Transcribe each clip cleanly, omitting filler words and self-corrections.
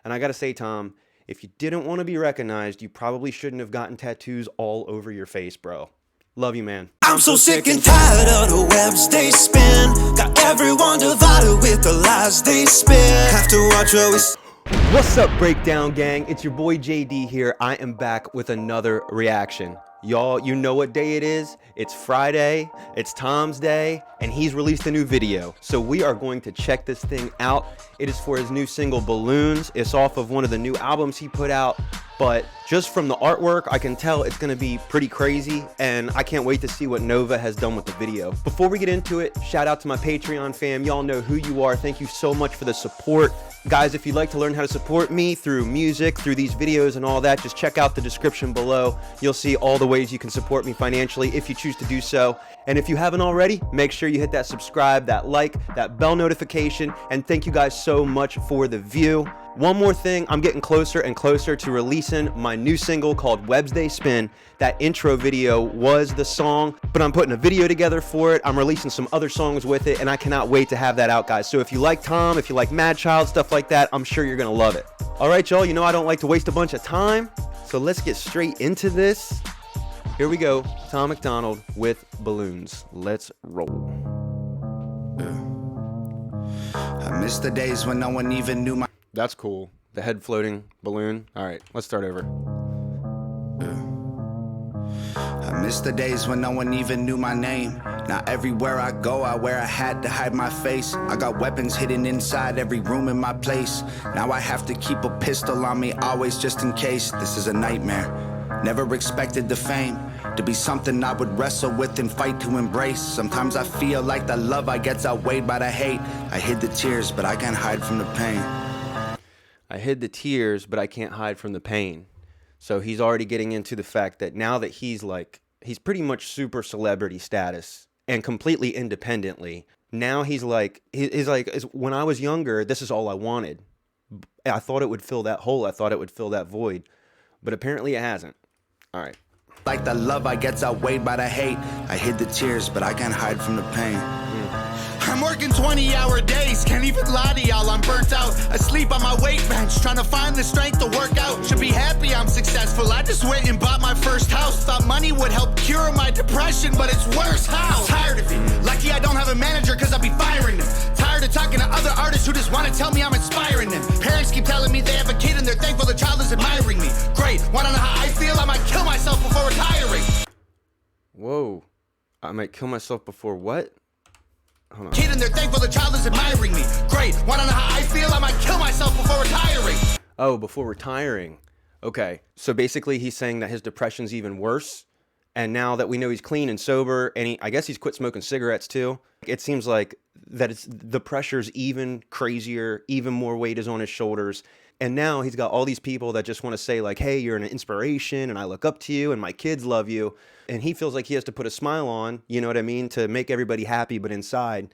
And I gotta say, Tom, if you didn't want to be recognized, you probably shouldn't have gotten tattoos all over your face, bro. Love you, man. I'm so sick and tired of the webs they spin. Got everyone divided with the lies they spin. Have to watch what we What's up, Breakdown Gang? It's your boy JD here. I am back with another reaction. Y'all, you know what day it is. It's Friday, it's Tom's day, and he's released a new video. So we are going to check this thing out. It is for his new single, Balloons. It's off of one of the new albums he put out. But just from the artwork, I can tell it's gonna be pretty crazy, and I can't wait to see what Nova has done with the video. Before we get into it, shout out to my Patreon fam. Y'all know who you are. Thank you so much for the support. Guys, if you'd like to learn how to support me through music, through these videos and all that, just check out the description below. You'll see all the ways you can support me financially if you choose to do so. And if you haven't already, make sure you hit that subscribe, that like, that bell notification, and thank you guys so much for the view. One more thing, I'm getting closer and closer to releasing my new single called Webs They Spin. That intro video was the song, but I'm putting a video together for it. I'm releasing some other songs with it, and I cannot wait to have that out, guys. So if you like Tom, if you like Madchild, stuff like that, I'm sure you're gonna love it. All right, y'all, you know I don't like to waste a bunch of time, so let's get straight into this. Here we go, Tom Macdonald with Balloons. Let's roll. I miss the days when no one even knew my... That's cool. The head floating balloon. All right, let's start over. I miss the days when no one even knew my name. Now everywhere I go, I wear a hat to hide my face. I got weapons hidden inside every room in my place. Now I have to keep a pistol on me always just in case. This is a nightmare. Never expected the fame to be something I would wrestle with and fight to embrace. Sometimes I feel like the love I get's outweighed by the hate. I hid the tears, but I can't hide from the pain. I hid the tears, but I can't hide from the pain. So he's already getting into the fact that now that he's pretty much super celebrity status and completely independently. Now he's like, when I was younger, this is all I wanted. I thought it would fill that hole. I thought it would fill that void, but apparently it hasn't. All right. Like the love I get's outweighed by the hate. I hid the tears, but I can't hide from the pain. I'm working 20-hour days, can't even lie to y'all, I'm burnt out. Asleep on my weight bench, trying to find the strength to work out. Should be happy I'm successful, I just went and bought my first house. Thought money would help cure my depression, but it's worse. How? Tired of it, lucky I don't have a manager cause I'll be firing them. Tired of talking to other artists who just want to tell me I'm inspiring them. Parents keep telling me they have a kid and they're thankful the child is admiring me. Great, wanna know how I feel? I might kill myself before retiring. Whoa, I might kill myself before what? Hold on. Kid and they're thankful the child is admiring me. Great, wanna know how I feel? I might kill myself before retiring. Oh, before retiring. Okay, so basically he's saying that his depression's even worse. And now that we know he's clean and sober, and I guess he's quit smoking cigarettes too, it seems like that the pressure's even crazier, even more weight is on his shoulders. And now he's got all these people that just want to say like, hey, you're an inspiration and I look up to you and my kids love you. And he feels like he has to put a smile on, you know what I mean, to make everybody happy. But inside,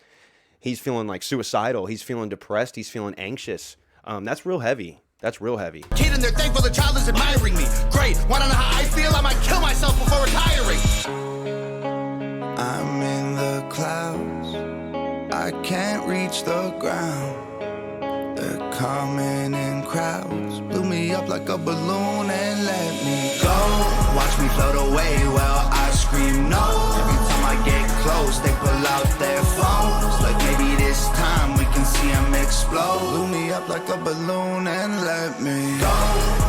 he's feeling like suicidal. He's feeling depressed. He's feeling anxious. That's real heavy. That's real heavy. Kid and they're thankful the child is admiring me. Great, wanna know how I feel? I might kill myself before retiring. I'm in the clouds. I can't reach the ground. They're coming in crowds. Blew me up like a balloon and let me go. Watch me float away while I scream no. Every time I get close, they pull out their phones. Like maybe this time we can see them explode. Blew me up like a balloon and let me go.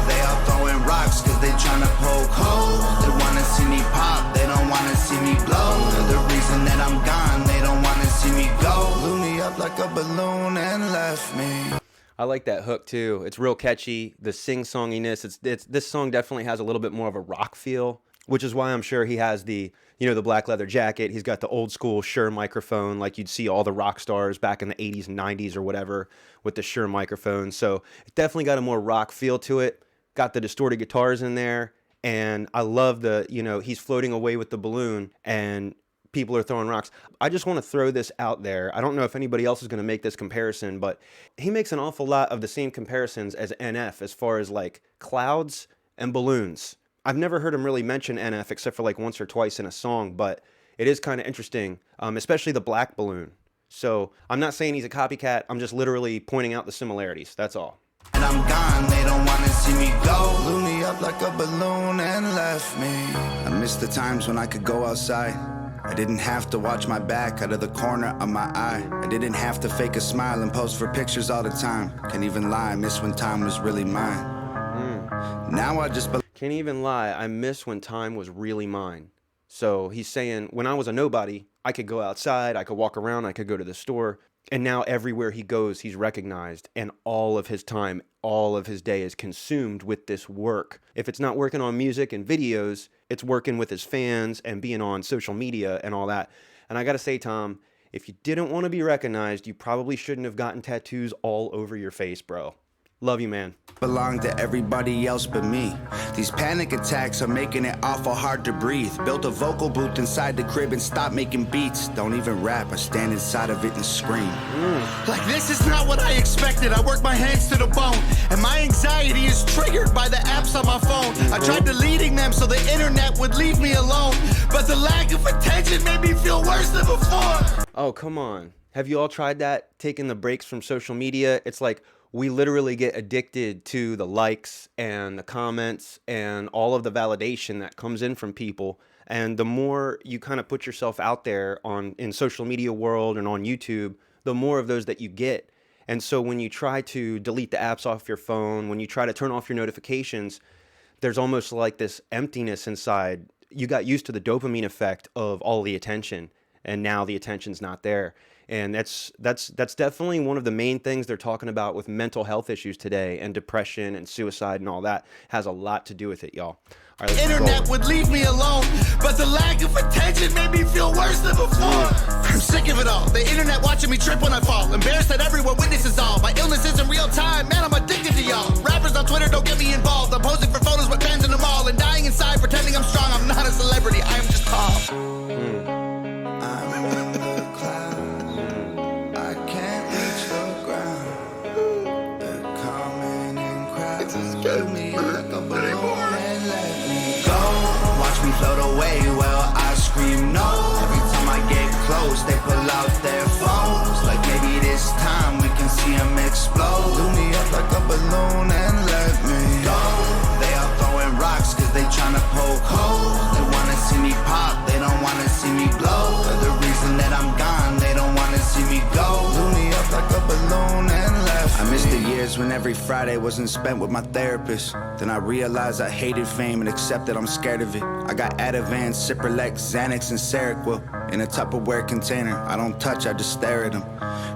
They all throwing rocks cause they tryna poke holes. They wanna see me pop, they don't wanna see me blow. They're the reason that I'm gone, they don't wanna see me go. Blew me up like a balloon and left me. I like that hook too. It's real catchy. The sing-songiness. This song definitely has a little bit more of a rock feel, which is why I'm sure he has the black leather jacket. He's got the old school Shure microphone, like you'd see all the rock stars back in the 80s and 90s or whatever with the Shure microphone. So it definitely got a more rock feel to it. Got the distorted guitars in there, and I love he's floating away with the balloon and people are throwing rocks. I just want to throw this out there. I don't know if anybody else is going to make this comparison, but he makes an awful lot of the same comparisons as NF as far as like clouds and balloons. I've never heard him really mention NF except for like once or twice in a song, but it is kind of interesting, especially the black balloon. So I'm not saying he's a copycat. I'm just literally pointing out the similarities. That's all. And I'm gone, they don't wanna see me go. Blew me up like a balloon and left me. I miss the times when I could go outside. I didn't have to watch my back out of the corner of my eye. I didn't have to fake a smile and pose for pictures all the time. Can't even lie, I miss when time was really mine. Now I just Can't even lie, I miss when time was really mine. So he's saying, when I was a nobody, I could go outside, I could walk around, I could go to the store. And now everywhere he goes, he's recognized, and all of his time, all of his day is consumed with this work. If it's not working on music and videos, it's working with his fans and being on social media and all that. And I gotta say, Tom, if you didn't want to be recognized, you probably shouldn't have gotten tattoos all over your face, bro. Love you, man. belong to everybody else but me. These panic attacks are making it awful hard to breathe. Built a vocal booth inside the crib and stopped making beats. Don't even rap, I stand inside of it and scream. Like, this is not what I expected. I work my hands to the bone, and my anxiety is triggered by the apps on my phone. I tried deleting them so the internet would leave me alone, but the lack of attention made me feel worse than before. Oh, come on. Have you all tried that? Taking the breaks from social media? It's like we literally get addicted to the likes and the comments and all of the validation that comes in from people. And the more you kind of put yourself out there in social media world and on YouTube, the more of those that you get. And so when you try to delete the apps off your phone, when you try to turn off your notifications, there's almost like this emptiness inside. You got used to the dopamine effect of all the attention, and now the attention's not there. And that's definitely one of the main things they're talking about with mental health issues today, and depression and suicide and all that has a lot to do with it, y'all. All right, Internet would leave me alone, but the lack of attention made me feel worse than before. I'm sick of it all. The internet watching me trip when I fall. Embarrassed that everyone witnesses all. My illness isn't real time, man, I'm addicted to y'all. Rappers on Twitter don't get me involved. I'm posing for photos with fans in the mall and dying inside pretending I'm strong. I'm not a celebrity, I am just tall. Give me like a balloon and let me go. Watch me float away while I scream no. Every time I get close, they pull out their phones. Like maybe this time we can see them explode. Do me up like a balloon and let me go. They all throwing rocks cause they tryna poke holes. They wanna see me pop, they don't wanna see me blow. For the reason that I'm gone, they don't wanna see me go. Do me up like a balloon and let me. I miss the years when every Friday wasn't spent with my therapist. Then I realized I hated fame and accepted I'm scared of it. I got Ativan, Cipralex, Xanax, and Seroquel in a Tupperware container. I don't touch, I just stare at them.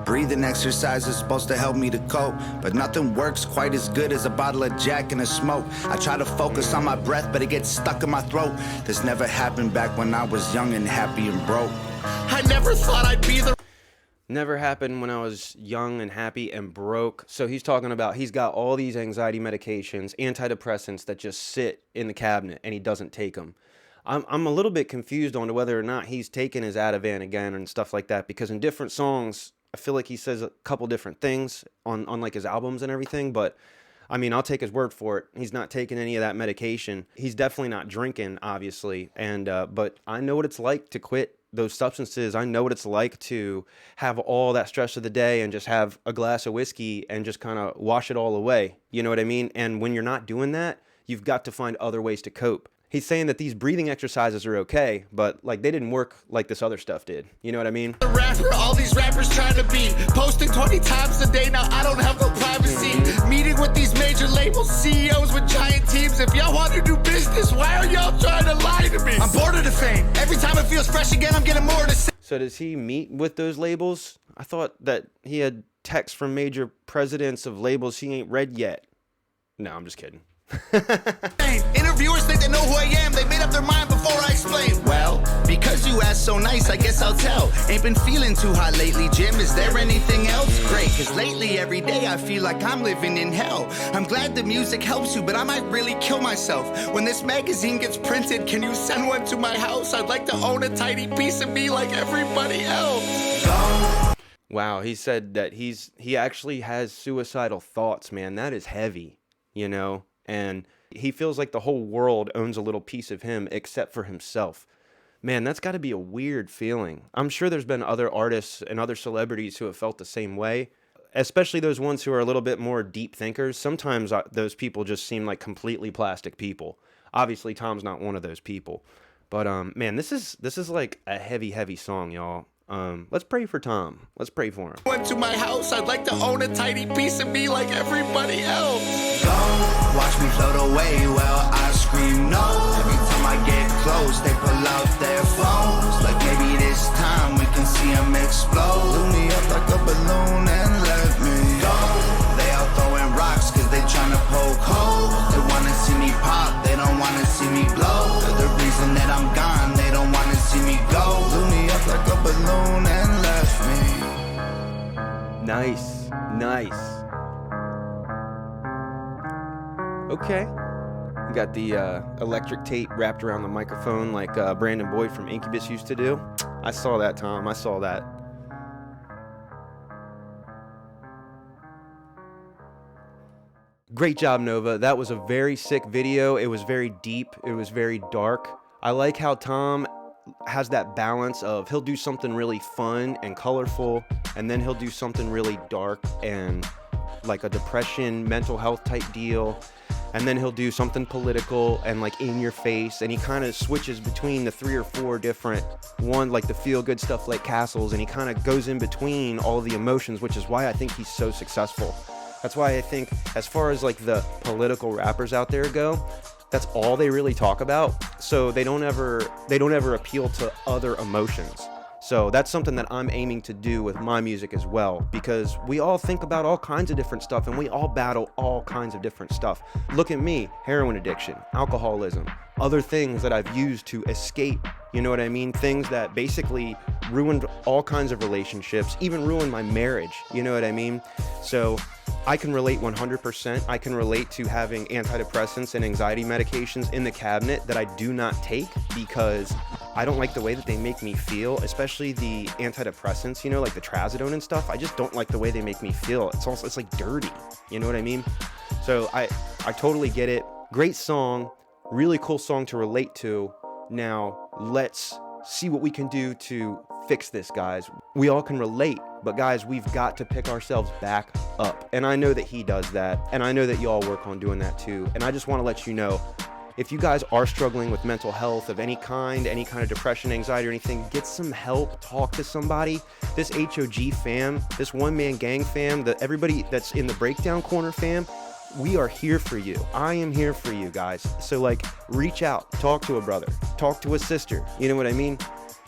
Breathing exercise is supposed to help me to cope, but nothing works quite as good as a bottle of Jack and a smoke. I try to focus on my breath, but it gets stuck in my throat. This never happened back when I was young and happy and broke. I never thought I'd be the Never happened when I was young and happy and broke. So he's talking about he's got all these anxiety medications, antidepressants that just sit in the cabinet and he doesn't take them. I'm a little bit confused on whether or not he's taking his Ativan again and stuff like that, because in different songs, I feel like he says a couple different things on like his albums and everything. But I mean, I'll take his word for it. He's not taking any of that medication. He's definitely not drinking, obviously. And but I know what it's like to quit those substances. I know what it's like to have all that stress of the day and just have a glass of whiskey and just kind of wash it all away. You know what I mean? And when you're not doing that, you've got to find other ways to cope. He's saying that these breathing exercises are okay, but like they didn't work like this other stuff did. You know what I mean? rapper, all these rappers trying to be posting 20 times a day. Now I don't have no privacy. Meeting with these major labels, CEOs with giant teams. If y'all want to do business, why are y'all trying to lie to me? I'm bored of the fame. Every time it feels fresh again, I'm getting more to say. So does he meet with those labels? I thought that he had texts from major presidents of labels he ain't read yet. No, I'm just kidding. Interviewers think they know who I am. They made up their mind before I explain. Well, because you asked so nice, I guess I'll tell. Ain't been feeling too hot lately, Jim. Is there anything else? Great, cause lately every day I feel like I'm living in hell. I'm glad the music helps you, but I might really kill myself. When this magazine gets printed, can you send one to my house? I'd like to own a tiny piece of me like everybody else. Wow, he said that he actually has suicidal thoughts, man. That is heavy, you know? And he feels like the whole world owns a little piece of him except for himself. Man, that's got to be a weird feeling. I'm sure there's been other artists and other celebrities who have felt the same way. especially those ones who are a little bit more deep thinkers, sometimes those people just seem like completely plastic people. Obviously, Tom's not one of those people. But man, this is like a heavy song, y'all. Let's pray for Tom. Let's pray for him. Went to my house, I'd like to own a tiny piece of me like everybody else. Go, watch me float away while I scream no. Every time I get close, they pull out their phones. Like maybe this time we can see them explode. Blew me up like a balloon and let me go. They out throwing rocks cause they tryna poke holes. They wanna see me pop, they don't wanna see me blow. They're the reason that I'm gone, they don't wanna see me go. Blew me up like a balloon and left me. Nice. Okay. We got the electric tape wrapped around the microphone like Brandon Boyd from Incubus used to do. I saw that, Tom. I saw that. Great job, Nova. That was a very sick video. It was very deep. It was very dark. I like how Tom has that balance of he'll do something really fun and colorful, and then he'll do something really dark and like a depression, mental health type deal, and then he'll do something political and like in your face, and he kind of switches between the 3 or 4 different one, like the feel good stuff like Castles, and he kind of goes in between all the emotions, which is why I think he's so successful. That's why I think as far as like the political rappers out there go, that's all they really talk about. So they don't ever appeal to other emotions. So that's something that I'm aiming to do with my music as well, because we all think about all kinds of different stuff and we all battle all kinds of different stuff. Look at me, heroin addiction, alcoholism, other things that I've used to escape, you know what I mean? Things that basically ruined all kinds of relationships, even ruined my marriage, you know what I mean? So I can relate 100%. I can relate to having antidepressants and anxiety medications in the cabinet that I do not take because I don't like the way that they make me feel, especially the antidepressants, you know, like the trazodone and stuff. I just don't like the way they make me feel. It's like dirty, you know what I mean? So I totally get it. Great song, really cool song to relate to. Now let's see what we can do to fix this, guys. We all can relate, but guys, we've got to pick ourselves back up. And I know that he does that, and I know that y'all work on doing that too. And I just want to let you know, if you guys are struggling with mental health of any kind of depression, anxiety, or anything, get some help, talk to somebody. This HOG fam, this one-man gang fam, everybody that's in the Breakdown Corner fam, we are here for you. I am here for you guys. So like, reach out, talk to a brother, talk to a sister. You know what I mean?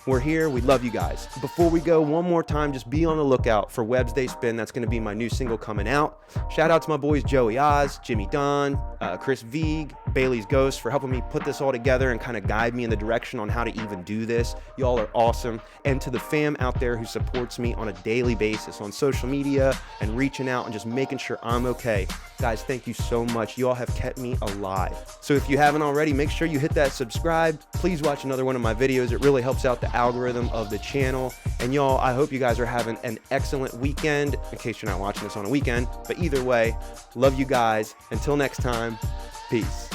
We're here. We love you guys. Before we go, one more time, just be on the lookout for Webb's Day Spin. That's going to be my new single coming out. Shout out to my boys Joey Oz, Jimmy Don, Chris Vieg, Bailey's Ghost for helping me put this all together and kind of guide me in the direction on how to even do this. Y'all are awesome. And to the fam out there who supports me on a daily basis on social media and reaching out and just making sure I'm okay. Guys, thank you so much. Y'all have kept me alive. So if you haven't already, make sure you hit that subscribe. Please watch another one of my videos. It really helps out the algorithm of the channel. And y'all, I hope you guys are having an excellent weekend, in case you're not watching this on a weekend. But either way, love you guys. Until next time, peace.